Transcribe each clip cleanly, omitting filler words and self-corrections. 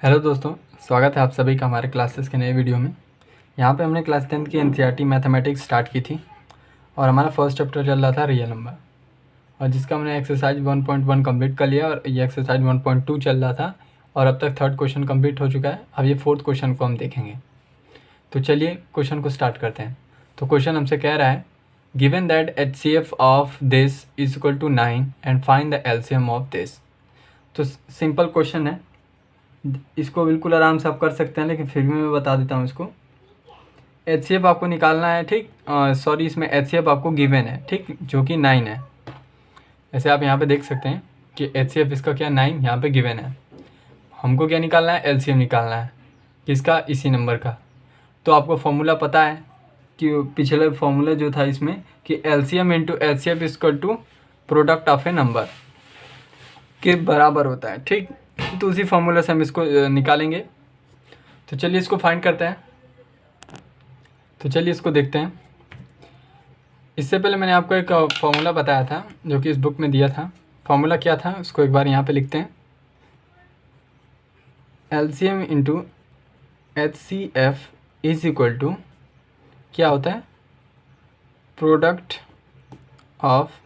Hello दोस्तों, स्वागत है आप सभी का हमारे क्लासेस के नए वीडियो में। यहाँ पे हमने क्लास 10th की एनसीईआरटी मैथमेटिक्स स्टार्ट की थी और हमारा फर्स्ट चैप्टर चल रहा था रियल नंबर, और जिसका हमने एक्सरसाइज 1.1 कंप्लीट कर लिया और ये एक्सरसाइज 1.2 चल रहा था और अब तक थर्ड क्वेश्चन कंप्लीट हो चुका है। अब ये फोर्थ क्वेश्चन को हम देखेंगे। तो चलिए क्वेश्चन को स्टार्ट करते हैं। तो क्वेश्चन हमसे कह रहा है, given that HCF of this is equal to 9 and find the LCM of this. तो सिंपल क्वेश्चन है, इसको बिल्कुल आराम से आप कर सकते हैं, लेकिन फिर भी मैं बता देता हूँ इसको। HCF आपको निकालना है, ठीक। सॉरी, इसमें HCF आपको गिवन है, ठीक, जो कि 9 है। ऐसे आप यहाँ पे देख सकते हैं कि HCF इसका क्या 9 यहाँ पे गिवन है। हमको क्या निकालना है, LCM निकालना है। किसका? इसी नंबर का। तो आपको फॉर्मूला पता है कि पिछले फॉर्मूला जो था इसमें कि LCM into HCF equal to product of a number के बराबर होता है, ठीक। तो उसी फॉर्मूला से हम इसको निकालेंगे। तो चलिए इसको फाइंड करते हैं। तो चलिए इसको देखते हैं। इससे पहले मैंने आपको एक फॉर्मूला बताया था जो कि इस बुक में दिया था। फॉर्मूला क्या था उसको एक बार यहाँ पे लिखते हैं। LCM into HCF is equal to क्या होता है, प्रोडक्ट ऑफ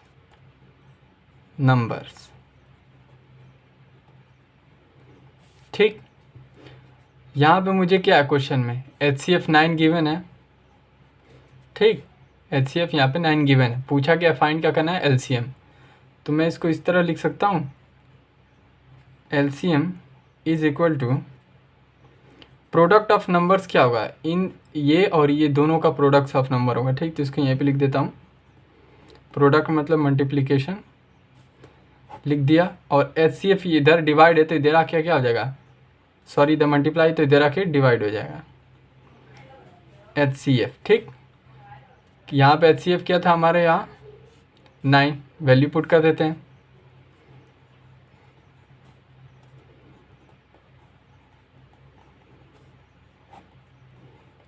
नंबर्स, ठीक। यहाँ पे मुझे क्या है क्वेश्चन में, HCF 9 गिवन है, ठीक। HCF यहाँ पे 9 गिवन है, पूछा क्या फाइंड क्या करना है, LCM। तो मैं इसको इस तरह लिख सकता हूँ, LCM is equal to product of numbers क्या होगा, इन ये और ये दोनों का प्रोडक्ट ऑफ नंबर होगा, ठीक। तो इसको यहाँ पे लिख देता हूँ, प्रोडक्ट मतलब मल्टीप्लिकेशन लिख दिया, और HCF इधर डिवाइड है तो इधर आके क्या हो जाएगा, सॉरी इधर मल्टीप्लाई तो इधर आके डिवाइड हो जाएगा, HCF, ठीक। यहाँ पे HCF क्या था हमारे यहाँ 9, वैल्यू पुट कर देते हैं।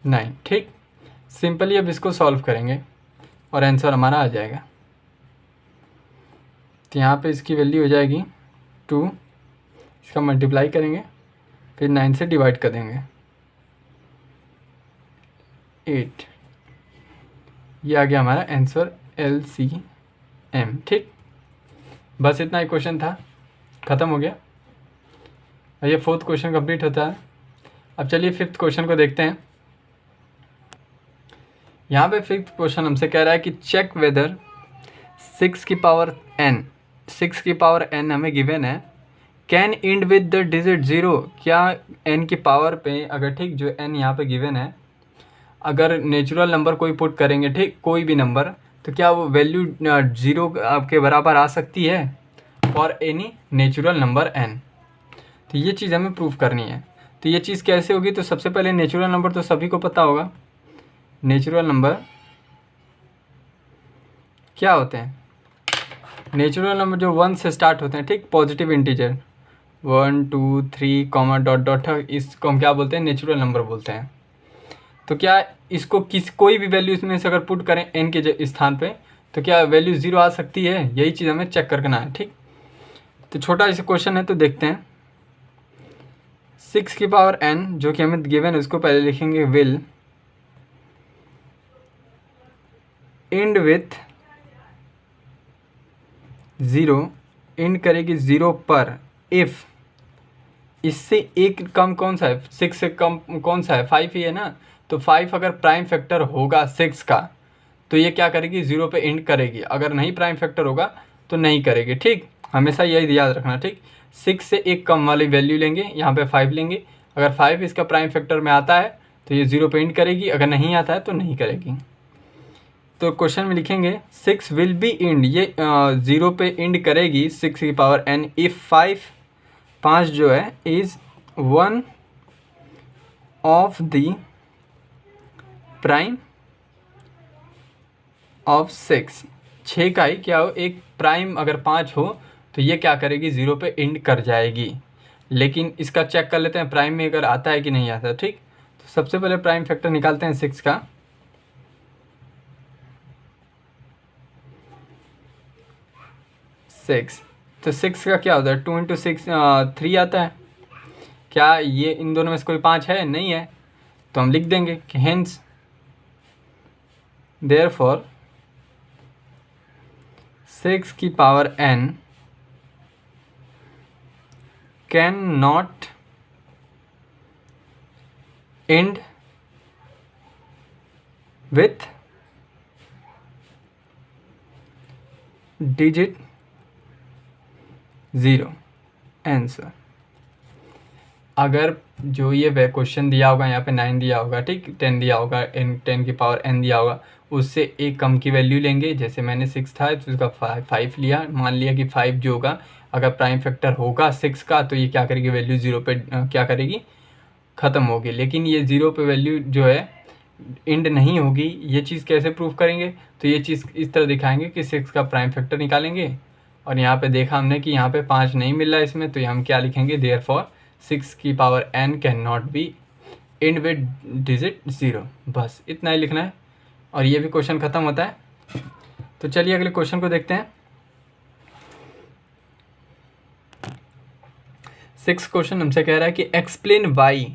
नहीं, ठीक। सिंपली अब इसको सॉल्व करेंगे और आंसर हमारा आ जाएगा। तो यहाँ पे इसकी वैल्यू हो जाएगी 2, इसका मल्टीप्लाई करेंगे फिर 9 से डिवाइड कर देंगे 8। ये आ गया हमारा आंसर LCM, ठीक। बस इतना ही क्वेश्चन था, ख़त्म हो गया। और ये फोर्थ क्वेश्चन कंप्लीट होता है। अब चलिए फिफ्थ क्वेश्चन को देखते हैं। यहाँ पे फिफ्थ क्वेश्चन हमसे कह रहा है कि चेक वेदर 6 की पावर n हमें गिवन है, can end with the digit 0। क्या n की पावर पे अगर, ठीक, जो n यहाँ पे गिवन है, अगर नेचुरल नंबर कोई पुट करेंगे, ठीक, कोई भी नंबर, तो क्या वो वैल्यू 0 आपके बराबर आ सकती है for any natural number n। तो ये चीज़ हमें प्रूफ करनी है। तो ये चीज़ कैसे होगी, तो सबसे पहले नेचुरल नंबर तो सभी को पता होगा, नेचुरल नंबर क्या होते हैं, नेचुरल नंबर जो 1 से स्टार्ट होते हैं, ठीक, positive integer 1 2 3 comma dot dot, इसको हम क्या बोलते हैं, नेचुरल नंबर बोलते हैं। तो क्या इसको कोई भी वैल्यू इसमें से अगर पुट करें n के स्थान पे, तो क्या वैल्यू 0 आ सकती है, यही चीज़ हमें चेक करना है, ठीक। तो छोटा ऐसा क्वेश्चन है, तो देखते हैं। 6 की पावर n जो कि हमें गिवन है, उसको पहले लिखेंगे विल इंड विथ 0, इंड करेगी 0 पर इफ़ इससे एक कम कौन सा है, 6 से कम कौन सा है, 5 ही है ना। तो 5 अगर प्राइम फैक्टर होगा 6 का, तो ये क्या करेगी, 0 पे इंड करेगी। अगर नहीं प्राइम फैक्टर होगा तो नहीं करेगी, ठीक। हमेशा यही याद रखना, ठीक। 6 से एक कम वाली वैल्यू लेंगे, यहाँ पे 5 लेंगे। अगर 5 इसका प्राइम फैक्टर में आता है तो ये 0 पे इंड करेगी, अगर नहीं आता है तो नहीं करेगी। तो क्वेश्चन में लिखेंगे 6 विल बी इंड, ये 0 पे इंड करेगी 6 की पावर n इफ़ 5 जो है is 1 of the prime of 6 का ही क्या हो, एक प्राइम अगर 5 हो तो ये क्या करेगी, 0 पे इंड कर जाएगी। लेकिन इसका चेक कर लेते हैं प्राइम में अगर आता है कि नहीं आता, ठीक। तो सबसे पहले प्राइम फैक्टर निकालते हैं 6 का। 6, तो 6 का क्या होता है, 2 इंटू 6 3 आता है। क्या ये इन दोनों में से कोई 5 है? नहीं है, तो हम लिख देंगे कि हेंस देयरफॉर 6 की power n can not and with digit 0 answer. अगर जो ये वे क्वेश्चन दिया होगा यहाँ पे 9 दिया होगा, ठीक, 10 दिया होगा, 10 की पावर n दिया होगा, उससे एक कम की वैल्यू लेंगे। जैसे मैंने 6 था तो उसका 5 लिया, मान लिया कि 5 जो होगा अगर प्राइम फैक्टर होगा 6 का तो ये क्या करेगी, वैल्यू 0 पे क्या करेगी, ख़त्म होगी। लेकिन ये 0 पे वैल्यू जो है एंड नहीं होगी। ये चीज़ कैसे प्रूफ करेंगे, तो ये चीज़ इस तरह दिखाएंगे कि 6 का प्राइम फैक्टर निकालेंगे और यहाँ पे देखा हमने कि यहाँ पे 5 नहीं मिल रहा है इसमें, तो हम क्या लिखेंगे, देयरफॉर 6 की power n can not be and with digit 0। बस इतना ही लिखना है और ये भी क्वेश्चन ख़त्म होता है। तो चलिए अगले क्वेश्चन को देखते हैं। 6 क्वेश्चन हमसे कह रहा है कि एक्सप्लेन वाई।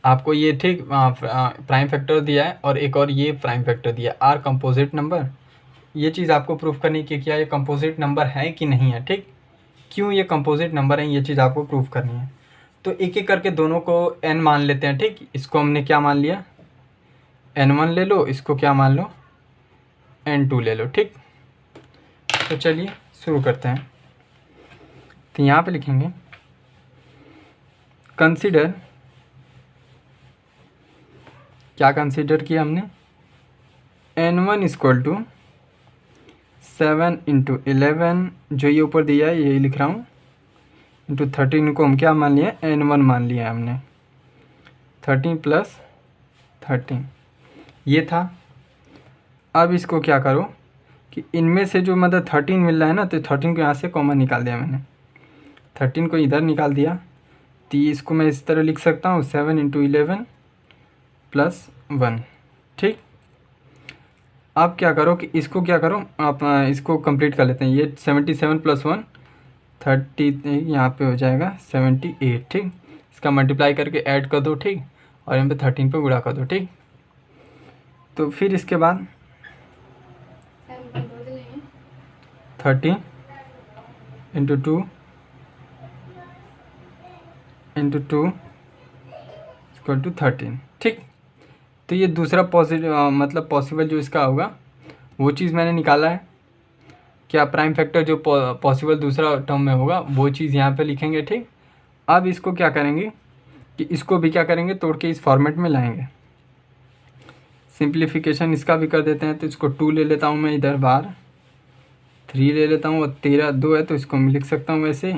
आपको ये ठीक प्राइम फैक्टर दिया है और एक और ये प्राइम फैक्टर दिया है, आर कंपोजिट नंबर। ये चीज़ आपको प्रूफ करनी है कि क्या ये कंपोजिट नंबर है कि नहीं है, ठीक, क्यों ये कंपोजिट नंबर है, ये चीज़ आपको प्रूफ करनी है। तो एक एक करके दोनों को n मान लेते हैं, ठीक। इसको हमने क्या मान लिया, n1 ले लो, इसको क्या मान लो, n2 ले लो, ठीक। तो चलिए शुरू करते हैं। तो यहाँ पे लिखेंगे कंसीडर, क्या कंसीडर किया हमने, n1 इक्वल टू 7 इंटू 11, जो ये ऊपर दिया है यही लिख रहा हूँ, इंटू 13 को हम क्या मान लिया, n1 मान लिया है हमने, 13 प्लस 13 ये था। अब इसको क्या करो कि इनमें से जो मतलब 13 मिल रहा है ना, तो 13 को यहाँ से कॉमन निकाल दिया मैंने, 13 को इधर निकाल दिया। तो इसको मैं इस तरह लिख सकता हूँ 7 इंटू 11 प्लस 1, ठीक। अब क्या करो कि इसको क्या करो, आप इसको कंप्लीट कर लेते हैं। ये 77 प्लस 1 30, यहाँ पे हो जाएगा 78, ठीक। इसका मल्टीप्लाई करके ऐड कर दो, ठीक, और यहाँ पे 13 पे गुणा कर दो, ठीक। तो फिर इसके बाद 13 इंटू 2 इंटू 2 इक्वल टू 13, ठीक। तो ये दूसरा मतलब पॉसिबल जो इसका होगा वो चीज़ मैंने निकाला है। क्या प्राइम फैक्टर जो पॉसिबल दूसरा टर्म में होगा वो चीज़ यहाँ पे लिखेंगे, ठीक। अब इसको क्या करेंगे कि इसको भी क्या करेंगे, तोड़ के इस फॉर्मेट में लाएंगे। सिंप्लीफिकेशन इसका भी कर देते हैं। तो इसको 2 ले लेता हूँ मैं इधर बाहर, 3 ले लेता हूँ और 13 2 है तो इसको मैं लिख सकता हूँ वैसे,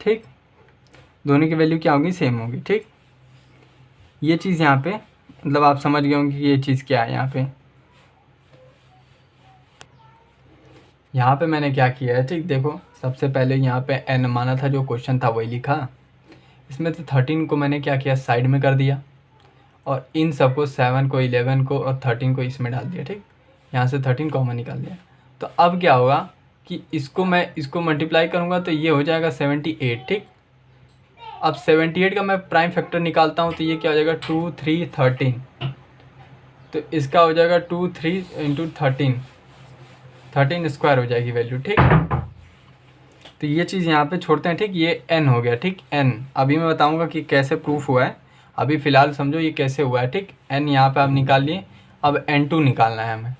ठीक। दोनों की वैल्यू क्या होगी, सेम होगी, ठीक। ये चीज़ यहाँ पे मतलब आप समझ गए होंगे कि ये चीज़ क्या है। यहाँ पे मैंने क्या किया है, ठीक, देखो सबसे पहले यहाँ पे n माना था, जो क्वेश्चन था वही लिखा। इसमें तो 13 को मैंने क्या किया, साइड में कर दिया और इन सबको 7 को 11 को और 13 को इसमें डाल दिया, ठीक। यहाँ से 13 कॉमन निकाल दिया। तो अब क्या होगा कि इसको मल्टीप्लाई करूँगा तो ये हो जाएगा 78, ठीक। अब 78 का मैं प्राइम फैक्टर निकालता हूँ तो ये क्या हो जाएगा 2 3 13, तो इसका हो जाएगा 2 3 इंटू 13 स्क्वायर हो जाएगी वैल्यू, ठीक। तो ये चीज़ यहाँ पे छोड़ते हैं, ठीक। ये n हो गया, ठीक, n। अभी मैं बताऊँगा कि कैसे प्रूफ हुआ है, अभी फ़िलहाल समझो ये कैसे हुआ है, ठीक। n यहाँ पे आप निकाल लिए, अब n2 निकालना है हमें।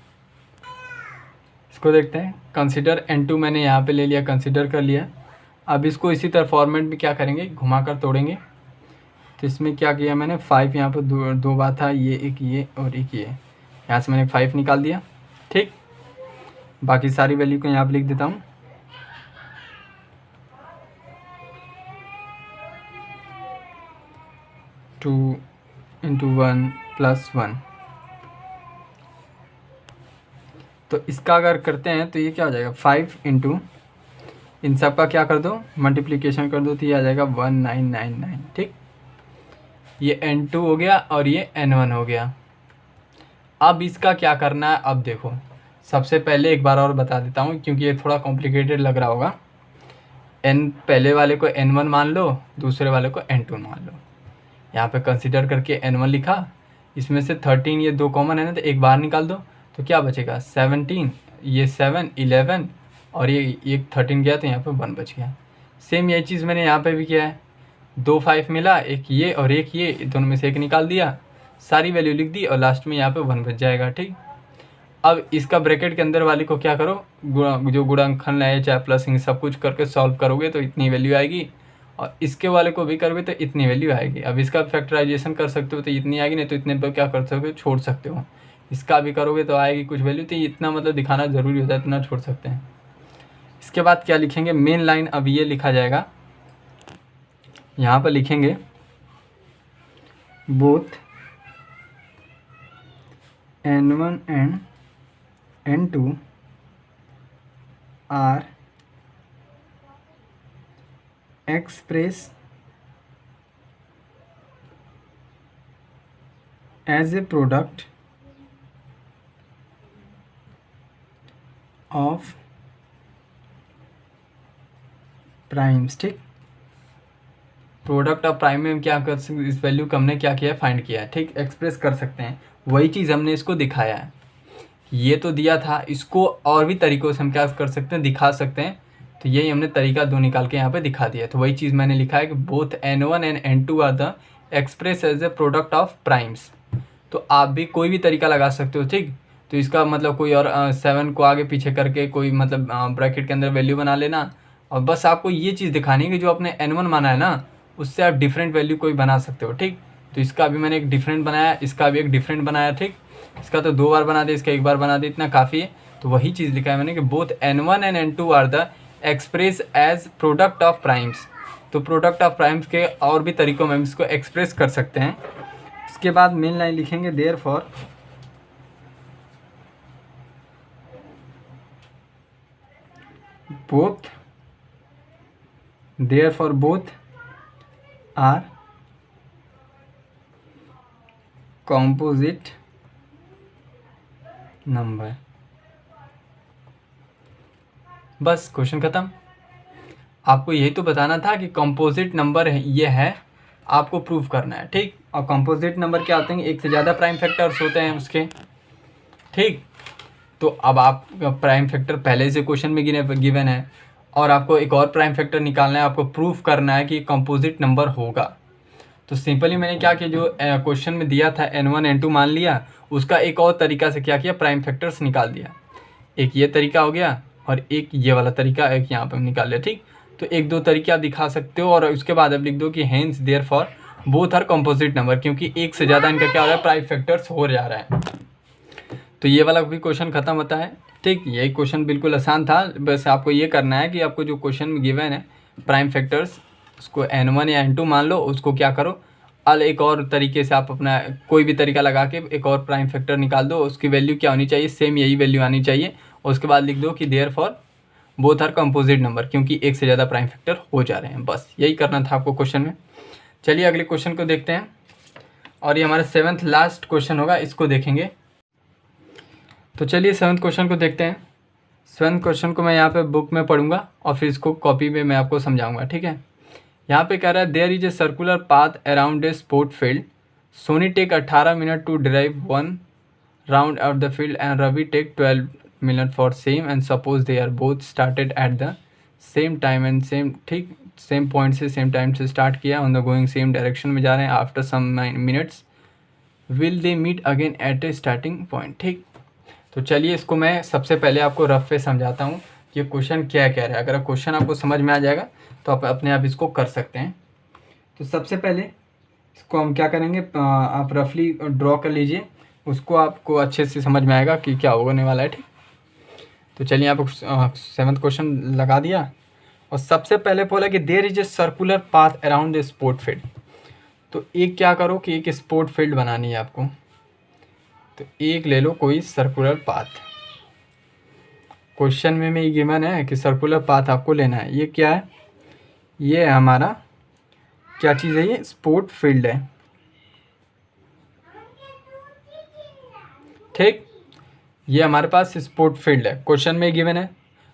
इसको देखते हैं, कंसीडर n2 मैंने यहाँ पे ले लिया, कंसीडर कर लिया। अब इसको इसी तरह फॉर्मेट में क्या करेंगे, घुमा कर तोड़ेंगे। तो इसमें क्या किया मैंने, 5 यहाँ पर दो बार था, ये एक ये और एक ये, यहाँ से मैंने 5 निकाल दिया, ठीक। बाकी सारी वैल्यू को यहाँ पर लिख देता हूँ। टू इंटू 1 प्लस 1, तो इसका अगर करते हैं तो ये क्या हो जाएगा 5 इंटू, इन सब का क्या कर दो, मल्टीप्लिकेशन कर दो, तो ये आ जाएगा 1999, ठीक। ये n2 हो गया और ये n1 हो गया। अब इसका क्या करना है, अब देखो सबसे पहले एक बार और बता देता हूँ क्योंकि ये थोड़ा कॉम्प्लिकेटेड लग रहा होगा। n पहले वाले को n1 मान लो, दूसरे वाले को n2 मान लो। यहाँ पे कंसिडर करके n1 लिखा, इसमें से 13 ये 2 कॉमन है ना, तो एक बाहर निकाल दो तो क्या बचेगा 17, ये 7 11 और ये 13 गया तो यहाँ पे 1 बच गया। सेम यही चीज़ मैंने यहाँ पे भी किया है, 2 5 मिला, एक ये और एक ये, दोनों में से एक निकाल दिया, सारी वैल्यू लिख दी और लास्ट में यहाँ पे 1 बच जाएगा। ठीक, अब इसका ब्रैकेट के अंदर वाली को क्या करो, जो गुणनखंड है चाहे प्लस इन सब कुछ करके सॉल्व करोगे तो इतनी वैल्यू आएगी, और इसके वाले को भी करोगे तो इतनी वैल्यू आएगी। अब इसका फैक्टराइजेशन कर सकते हो तो इतनी आएगी, नहीं तो इतने पर क्या कर सकते हो, छोड़ सकते हो। इसका भी करोगे तो आएगी कुछ वैल्यू, तो इतना मतलब दिखाना ज़रूरी होता है, इतना छोड़ सकते हैं। इसके बाद क्या लिखेंगे, मेन लाइन अब ये लिखा जाएगा, यहाँ पर लिखेंगे both n1 and n2 are expressed as a product of primes. ठीक, प्रोडक्ट ऑफ प्राइम में हम क्या कर सकते, इस वैल्यू को हमने क्या किया, फाइंड किया है। ठीक, एक्सप्रेस कर सकते हैं, वही चीज़ हमने इसको दिखाया है। ये तो दिया था, इसको और भी तरीक़ों से हम क्या कर सकते हैं, दिखा सकते हैं। तो यही हमने तरीका 2 निकाल के यहाँ पे दिखा दिया। तो वही चीज़ मैंने लिखा है कि both n1 and n2 are the express as a product of primes. तो आप भी कोई भी तरीका लगा सकते हो। ठीक, तो इसका मतलब कोई और 7 को आगे पीछे करके कोई मतलब ब्रैकेट के अंदर वैल्यू बना लेना, और बस आपको ये चीज़ दिखानी है कि जो आपने n1 माना है ना, उससे आप डिफरेंट वैल्यू कोई बना सकते हो। ठीक, तो इसका भी मैंने एक डिफरेंट बनाया, इसका भी एक डिफरेंट बनाया। ठीक, इसका तो 2 बार बना दे, इसका 1 बार बना दे, इतना काफ़ी है। तो वही चीज़ लिखा है मैंने कि both n1 and n2 are the express as product of primes. तो प्रोडक्ट ऑफ प्राइम्स के और भी तरीक़ों में हम इसको एक्सप्रेस कर सकते हैं। इसके बाद मेन लाइन लिखेंगे therefore both are composite number. बस क्वेश्चन ख़त्म। आपको यही तो बताना था कि कंपोजिट नंबर ये है, आपको प्रूव करना है। ठीक, और कंपोजिट नंबर क्या होते हैं, एक से ज़्यादा प्राइम फैक्टर्स होते हैं उसके। ठीक, तो अब आप प्राइम फैक्टर पहले से क्वेश्चन में गिवन है, और आपको एक और प्राइम फैक्टर निकालना है, आपको प्रूफ करना है कि कंपोजिट नंबर होगा। तो सिंपली मैंने क्या किया, जो क्वेश्चन में दिया था n1 n2 मान लिया, उसका एक और तरीका से क्या किया, प्राइम फैक्टर्स निकाल दिया। एक ये तरीका हो गया और एक ये वाला तरीका एक यहाँ पर निकाल लिया। ठीक, तो 1-2 तरीके आप दिखा सकते हो, और उसके बाद आप लिख दो कि hence therefore both are composite number, क्योंकि एक से ज़्यादा इनका क्या हो रहा है, प्राइम फैक्टर्स हो जा रहा है। तो ये वाला भी क्वेश्चन ख़त्म होता है। ठीक, यही क्वेश्चन बिल्कुल आसान था, बस आपको ये करना है कि आपको जो क्वेश्चन में गिवन है प्राइम फैक्टर्स, उसको n1 या n2 मान लो, उसको क्या करो, एक और तरीके से आप अपना कोई भी तरीका लगा के एक और प्राइम फैक्टर निकाल दो, उसकी वैल्यू क्या होनी चाहिए, सेम यही वैल्यू आनी चाहिए, और उसके बाद लिख दो कि therefore both are composite number, क्योंकि एक से ज़्यादा प्राइम फैक्टर हो जा रहे हैं। बस यही करना था आपको क्वेश्चन में। चलिए अगले क्वेश्चन को देखते हैं, और ये हमारा 7th लास्ट क्वेश्चन होगा, इसको देखेंगे। तो चलिए 7th क्वेश्चन को देखते हैं। 7th क्वेश्चन को मैं यहाँ पे बुक में पढ़ूंगा और फिर इसको कॉपी में मैं आपको समझाऊंगा। ठीक है, यहाँ पे कह रहा है there is a circular path around a sport field, Soni take 18 minute to drive 1 round of the field and Ravi take 12 minute for same, and suppose they are both started at the same time and same, ठीक, same point से same time से start किया, on the going same direction में जा रहे हैं, after some minutes will they meet again at A starting point. ठीक, तो चलिए इसको मैं सबसे पहले आपको रफ पे समझाता हूँ कि क्वेश्चन क्या कह रहा है। अगर क्वेश्चन आपको समझ में आ जाएगा तो आप अपने आप इसको कर सकते हैं। तो सबसे पहले इसको हम क्या करेंगे, आप रफली ड्रॉ कर लीजिए, उसको आपको अच्छे से समझ में आएगा कि क्या होने वाला है। ठीक, तो चलिए आप 7th क्वेश्चन लगा दिया, और सबसे पहले बोला कि there is a circular path around the sport field. तो एक क्या करो कि एक स्पोर्ट फील्ड बनानी है आपको, तो एक ले लो कोई सर्कुलर पाथ। क्वेश्चन में ये गिवन है कि सर्कुलर पाथ आपको लेना है। ये क्या है, ये हमारा क्या चीज़ है, ये स्पोर्ट फील्ड है। ठीक, ये हमारे पास स्पोर्ट फील्ड है, क्वेश्चन में गिवन है,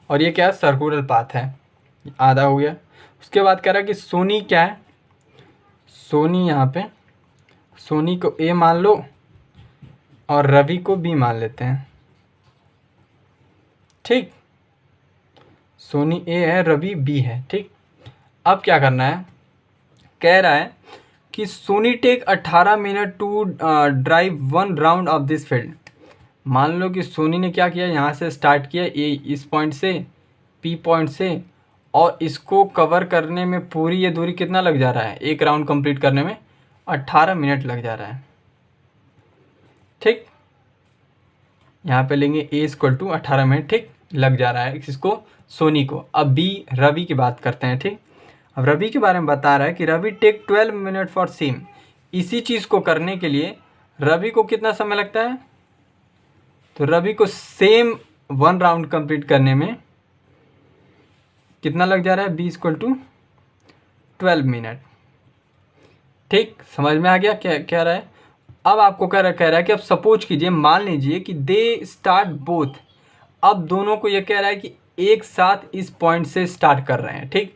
और ये क्या है, सर्कुलर पाथ है। आधा हो गया। उसके बाद कह रहा है कि सोनी क्या है, सोनी यहाँ पे सोनी को ए मान लो और रवि को बी मान लेते हैं। ठीक, सोनी ए है, रवि बी है। ठीक, अब क्या करना है, कह रहा है कि Soni take 18 minute to drive 1 round of this field. मान लो कि सोनी ने क्या किया, यहाँ से स्टार्ट किया ए इस पॉइंट से, पी पॉइंट से, और इसको कवर करने में पूरी ये दूरी कितना लग जा रहा है, एक राउंड कंप्लीट करने में 18 मिनट लग जा रहा है। ठीक, यहाँ पे लेंगे ए इक्वल टू 18 मिनट ठीक लग जा रहा है इसको, सोनी को। अब बी रवि की बात करते हैं। ठीक, अब रवि के बारे में बता रहा है कि Ravi take 12 minute for same. इसी चीज़ को करने के लिए रवि को कितना समय लगता है, तो रवि को सेम 1 राउंड कंप्लीट करने में कितना लग जा रहा है, बी इक्वल टू 12 मिनट। ठीक, समझ में आ गया क्या कह रहा है। अब आपको कह रहा है कि अब सपोज कीजिए, मान लीजिए कि दे स्टार्ट बोथ। अब दोनों को ये कह रहा है कि एक साथ इस पॉइंट से स्टार्ट कर रहे हैं। ठीक,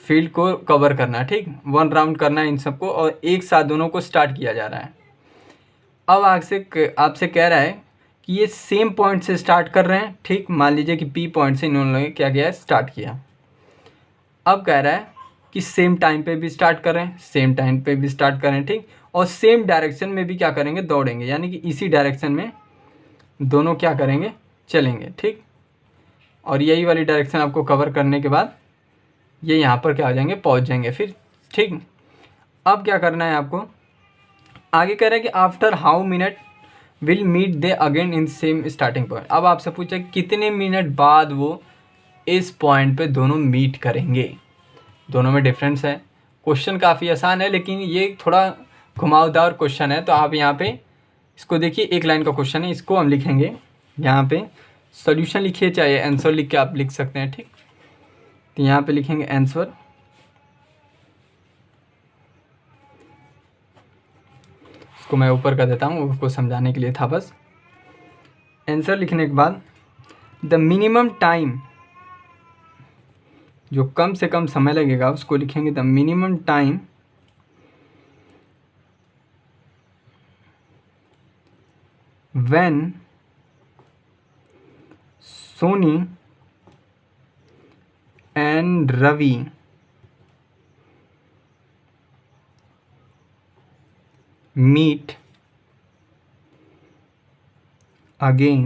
फील्ड को कवर करना है। ठीक, 1 राउंड करना है इन सबको, और एक साथ दोनों को स्टार्ट किया जा रहा है। अब आपसे कह रहा है कि ये सेम पॉइंट से स्टार्ट कर रहे हैं। ठीक, मान लीजिए कि पी पॉइंट से इन्होंने क्या किया है, स्टार्ट किया। अब कह रहा है कि सेम टाइम पे भी स्टार्ट कर रहे हैं, सेम टाइम पे भी स्टार्ट कर रहे हैं। ठीक, और सेम डायरेक्शन में भी क्या करेंगे, दौड़ेंगे, यानी कि इसी डायरेक्शन में दोनों क्या करेंगे, चलेंगे। ठीक, और यही वाली डायरेक्शन आपको कवर करने के बाद ये यहाँ पर क्या हो जाएंगे, पहुँच जाएंगे फिर। ठीक, अब क्या करना है आपको, आगे कह रहा है कि after how minute will meet they again in same starting point. अब आपसे पूछा कितने मिनट बाद वो इस पॉइंट पे दोनों मीट करेंगे। दोनों में डिफरेंस है। क्वेश्चन काफ़ी आसान है, लेकिन ये थोड़ा घुमावदार क्वेश्चन है। तो आप यहाँ पे इसको देखिए, एक लाइन का क्वेश्चन है, इसको हम लिखेंगे यहाँ पे, सॉल्यूशन लिखिए, चाहे आंसर लिख के आप लिख सकते हैं। ठीक, तो यहाँ पे लिखेंगे आंसर। इसको मैं ऊपर कर देता हूँ, उसको समझाने के लिए था बस। आंसर लिखने के बाद द मिनिमम टाइम, जो कम से कम समय लगेगा उसको लिखेंगे the minimum time when Soni and Ravi meet again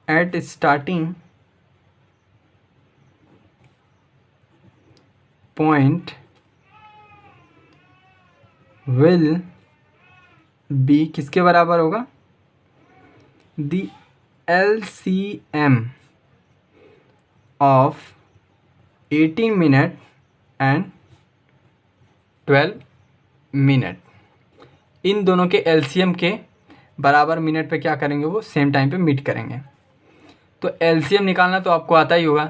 at starting point will be किसके बराबर होगा, the LCM of 18 minute and 12 minute. इन दोनों के एलसीएम के बराबर मिनट पे क्या करेंगे, वो सेम टाइम पे मीट करेंगे। तो एलसीएम निकालना तो आपको आता ही होगा।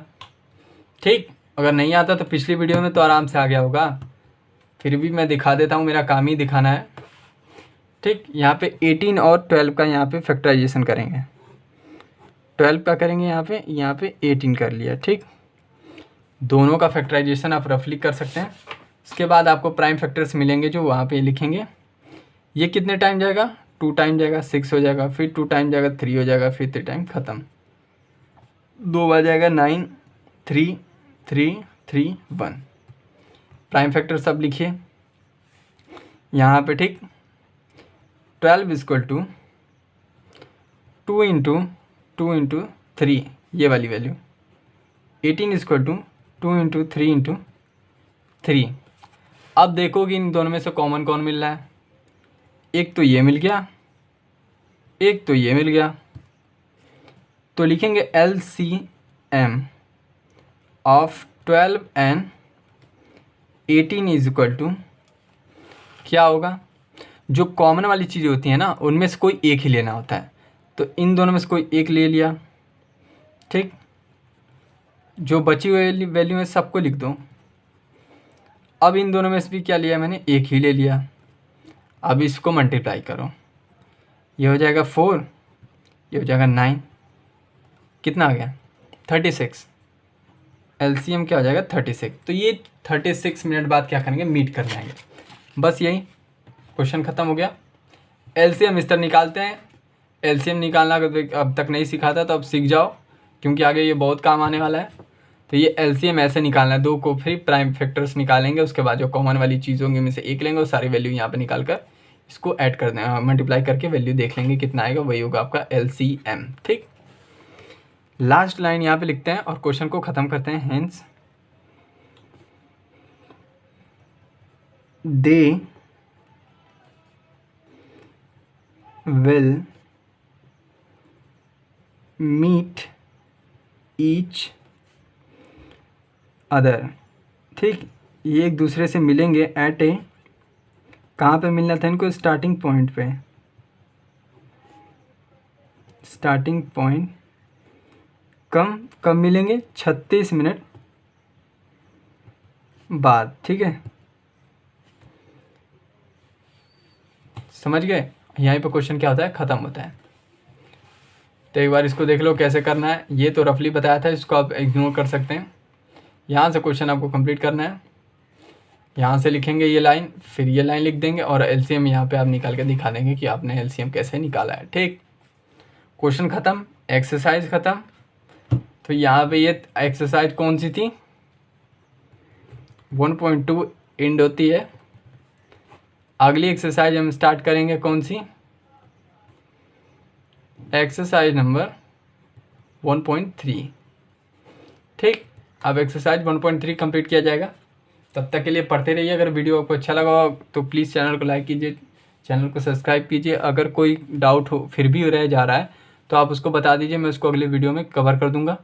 ठीक, अगर नहीं आता तो पिछली वीडियो में तो आराम से आ गया होगा, फिर भी मैं दिखा देता हूँ, मेरा काम ही दिखाना है। ठीक, यहाँ पे 18 और 12 का यहाँ पे फैक्टराइजेशन करेंगे। 12 का करेंगे यहाँ पे 18 कर लिया। ठीक, दोनों का फैक्टराइजेशन आप रफली कर सकते हैं। इसके बाद आपको प्राइम फैक्टर्स मिलेंगे जो वहाँ पे लिखेंगे। ये कितने टाइम जाएगा, 2 टाइम जाएगा, 6 हो जाएगा, फिर 2 टाइम जाएगा, 3 हो जाएगा, फिर 3 टाइम ख़त्म, 2 बार जाएगा, 9, 3, 3, 3, 1। प्राइम फैक्टर सब लिखिए यहाँ पे। ठीक, 12 इक्वल टू 2 इंटू 3, ये वाली value. 18 equal to 2 into 3 into 3। अब देखो कि इन दोनों में से कॉमन कौन मिल रहा है, एक तो ये मिल गया, एक तो ये मिल गया। तो लिखेंगे LCM of 12 and 18 is equal to क्या होगा, जो कॉमन वाली चीज़ें होती हैं ना, उनमें से कोई एक ही लेना होता है। तो इन दोनों में से कोई एक ले लिया। ठीक, जो बची हुई वैल्यू है सबको लिख दो। अब इन दोनों में से भी क्या लिया मैंने, एक ही ले लिया। अब इसको मल्टीप्लाई करो, ये हो जाएगा 4, ये हो जाएगा 9, कितना आ गया 36। LCM क्या हो जाएगा 36। तो ये 36 मिनट बाद क्या करेंगे, मीट कर जाएंगे। बस यही क्वेश्चन ख़त्म हो गया। LCM इस तरह निकालते हैं। LCM निकालना अब तक नहीं सीखा था तो अब सीख जाओ, क्योंकि आगे ये बहुत काम आने वाला है। तो ये LCM ऐसे निकालना है, 2 को फिर प्राइम फैक्टर्स निकालेंगे, उसके बाद जो कॉमन वाली चीज़ होंगी में से एक लेंगे और सारी वैल्यू यहाँ पे निकाल कर इसको ऐड कर दें, मल्टीप्लाई करके वैल्यू देख लेंगे कितना आएगा, वही होगा आपका LCM। ठीक, लास्ट लाइन यहाँ पे लिखते हैं और क्वेश्चन को ख़त्म करते हैं। Hence they will meet each other. ठीक, ये एक दूसरे से मिलेंगे एट ए, कहाँ पे मिलना था इनको, स्टार्टिंग पॉइंट पे। स्टार्टिंग पॉइंट कब मिलेंगे, 36 मिनट बाद। ठीक है, समझ गए। यहीं पे क्वेश्चन क्या होता है, ख़त्म होता है। तो एक बार इसको देख लो कैसे करना है। ये तो रफली बताया था, इसको आप इग्नोर कर सकते हैं। यहाँ से क्वेश्चन आपको कंप्लीट करना है। यहाँ से लिखेंगे ये लाइन, फिर ये लाइन लिख देंगे और LCM यहाँ पे आप निकाल के दिखा देंगे कि आपने LCM कैसे निकाला है। ठीक, क्वेश्चन ख़त्म, एक्सरसाइज ख़त्म। तो यहाँ पे ये एक्सरसाइज कौन सी थी, 1.2 एंड होती है। अगली एक्सरसाइज हम स्टार्ट करेंगे कौन सी, एक्सरसाइज नंबर 1.3। ठीक, अब एक्सरसाइज 1.3 कंप्लीट किया जाएगा। तब तक के लिए पढ़ते रहिए। अगर वीडियो आपको अच्छा लगा हो तो प्लीज़ चैनल को लाइक कीजिए, चैनल को सब्सक्राइब कीजिए। अगर कोई डाउट हो फिर भी रह जा रहा है तो आप उसको बता दीजिए, मैं उसको अगले वीडियो में कवर कर दूंगा।